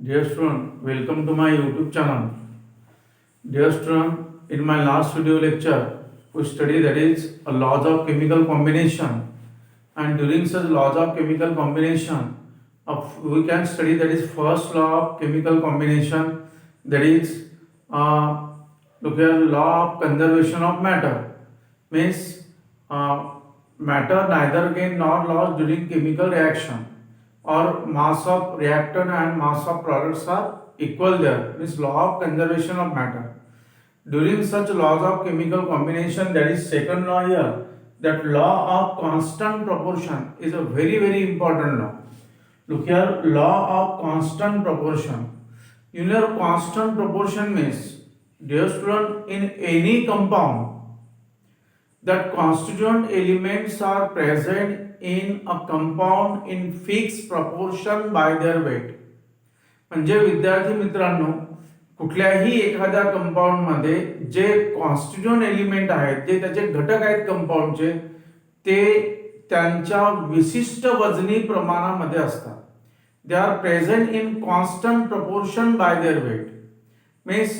Dear student, welcome to my YouTube channel. Dear student, in my last video lecture, we studied that is a laws of chemical combination, and during such laws of chemical combination, we can study that is first law of chemical combination, that is look here, law of conservation of matter. Means matter neither gain nor lost during chemical reaction, or mass of reactant and mass of products are equal there. Means law of conservation of matter. During such laws of chemical combination, that is second law here, that law of constant proportion is a very important law. Look here, law of constant proportion. You know, constant proportion means, dear student, in any compound, that constituent elements are present in a compound in fixed proportion by their weight. म्हणजे विद्यार्थी मित्रांनो, कुठल्याही एखाद्या compound मध्ये जे constituent element आहेत, जे त्याचे घटक आहेत कंपाऊंडचे, ते त्यांच्या विशिष्ट वजनी प्रमाणामध्ये असतात. They are present in constant proportion by their weight. Means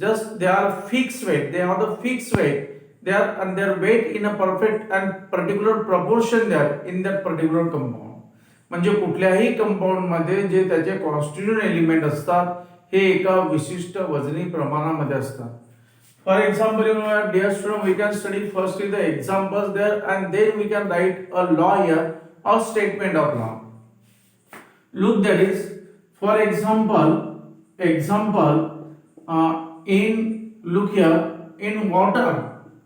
just they are fix weight, they have the fix weight, they are and their weight in a perfect and particular proportion there in that particular compound. म्हणजे कुठल्याही compound मध्ये जे त्याचे constituent element असतात हे एका विशिष्ट वजनी प्रमाणामध्ये असतात. For example, dear student, we can study firstly the examples there and then we can write a law here or statement of law. Look, that is, for example, in, look here, in water,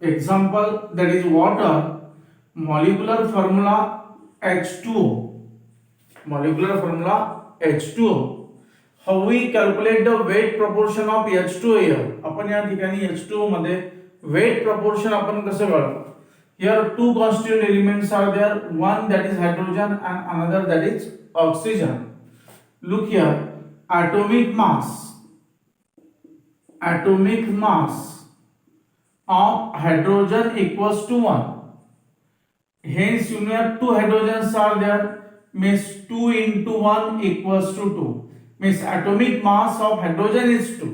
example, that is water, molecular formula H2O. Molecular formula H2O. How we calculate the weight proportion of H2O here? आपण या ठिकाणी H2O मध्ये weight proportion आपण कसं काढू? Here two constituent elements are there, one that is hydrogen and another that is oxygen. Look here, atomic mass of hydrogen equals to 1. Hence, you know, two hydrogens are there, means 2 into 1 equals to 2. Means atomic mass of hydrogen is 2.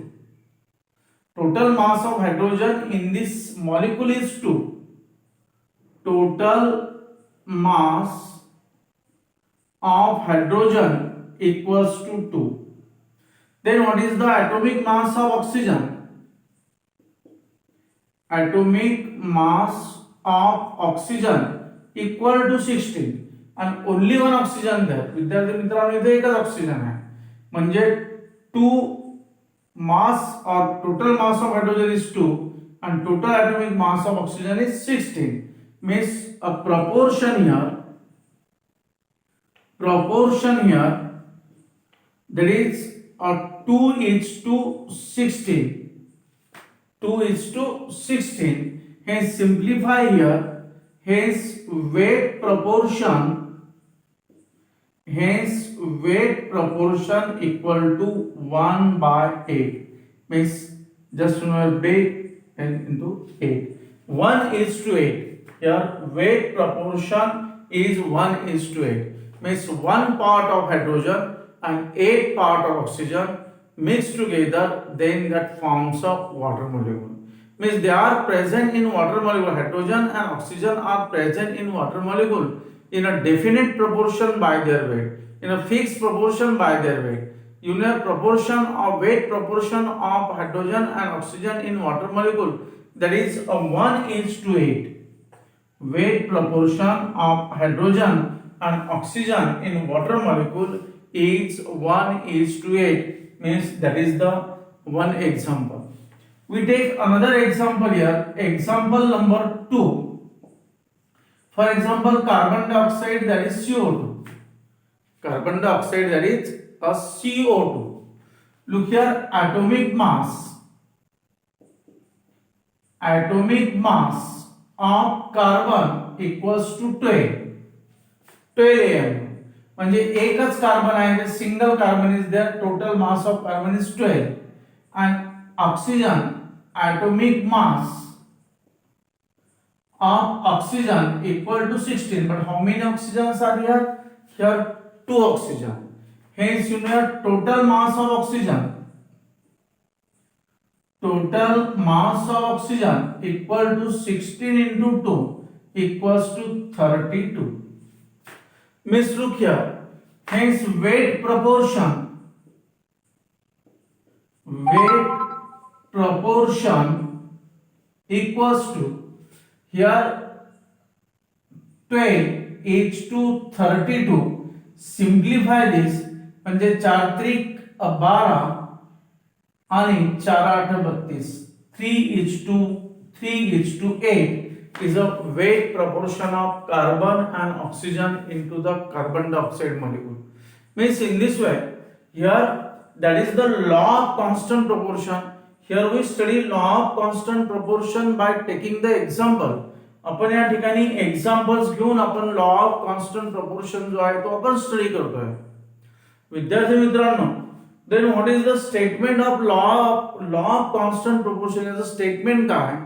Total mass of hydrogen in this molecule is 2. Total mass of hydrogen equals to 2. Then what is the atomic mass of oxygen? Atomic mass of oxygen equal to 16 and only one oxygen there. विद्यार्थी मित्रांनो, इथे एकच oxygen आहे, म्हणजे 2 mass or total mass of hydrogen is 2 and total atomic mass of oxygen is 16. Means a proportion here that is a 2 is to 16. 2 is to 16. Hence simplify here. Hence weight proportion equal to 1 by 8. Means just remember weight into 8. 1 is to 8. Here weight proportion is 1 is to 8. Means 1 part of hydrogen and 8 part of oxygen mixed together, then that forms a water molecule. Means they are present in water molecule. Hydrogen and oxygen are present in water molecule in a definite proportion by their weight, in a fixed proportion by their weight. You know, proportion of weight proportion of hydrogen and oxygen in water molecule, that is a 1 is to 8. Weight proportion of hydrogen and oxygen in water molecule is 1 is to 8. Means that is the one example. We take another example here, example number 2. For example, carbon dioxide, that is CO2. Carbon dioxide, that is a CO2. Look here, atomic mass of carbon equals to 12 am. म्हणजे एकच carbon आहे, single carbon is there, total mass of carbon is 12 and oxygen, atomic mass of oxygen equal to 16. But how many oxygens are here? Here 2 oxygen. hence you know total mass of oxygen equal to 16 into 2 equals to 32. Means look here, hence weight proportion equals to here 12:32. Simplify this म्हणजे 4×3=12 आणि 4×8=32. 3:8 is a weight proportion of carbon and oxygen into the carbon dioxide molecule. Means in this way, here that is the law of constant proportion. Here we study law of constant proportion by taking the example. आपण या ठिकाणी examples घेऊन आपण law of constant proportion जो आहे तो आपण study करतोय. विद्यार्थी मित्रांनो, then what is the statement of law of constant proportion? याचं स्टेटमेंट काय?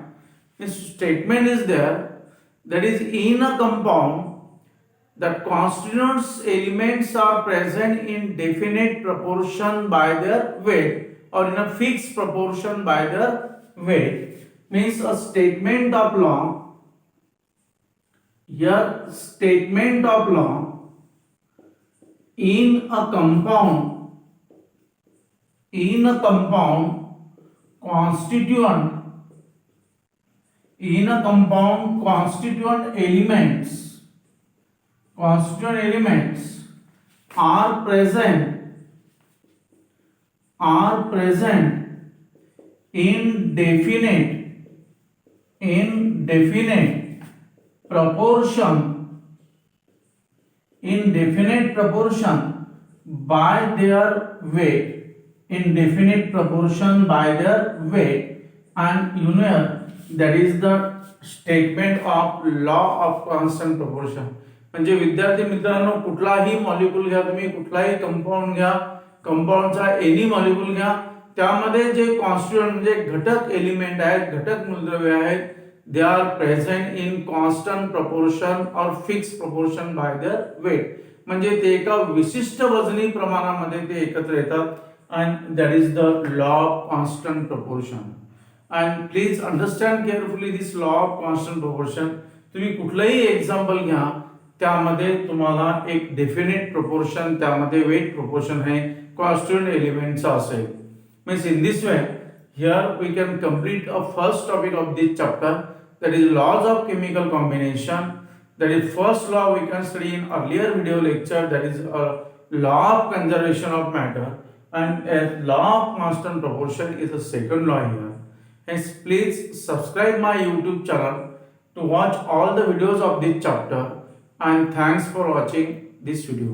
Statement is there that is in a compound that constituents elements are present in definite proportion by their weight or in a fixed proportion by their weight. Means a statement of law, here statement of law in a compound constituent elements are present in definite proportion by their weight, and you know that is the statement of law of constant proportion. म्हणजे विद्यार्थी मित्रांनो, कुठलाही molecule घ्या तुम्ही, कुठलाही compound घ्या, कंपाऊंडचा any molecule घ्या, त्यामध्ये जे कॉन्स्टिट्यूएंट म्हणजे घटक एलिमेंट आहेत, घटक मूलद्रव्य आहेत, they are present in constant proportion or fixed proportion by their weight. म्हणजे ते एका विशिष्ट वजनी प्रमाणामध्ये ते एकत्र येतात, and that is the law of constant proportion. And please understand carefully this law of constant proportion. तुम्ही कुठलंही एक्झाम्पल घ्या, त्यामध्ये तुम्हाला एक डेफिनेट प्रोपोर्शन, त्यामध्ये वेट प्रोपोर्शन आहे कॉन्स्टिट्यूएंट एलिमेंटचा असेल. Means in this way here we can complete a first topic of this chapter, that is laws of chemical combination. That is first law we can study in earlier video lecture, that is a law of conservation of matter, and a law of constant proportion is the second law here. Hence please subscribe my YouTube channel to watch all the videos of this chapter, and thanks for watching this video.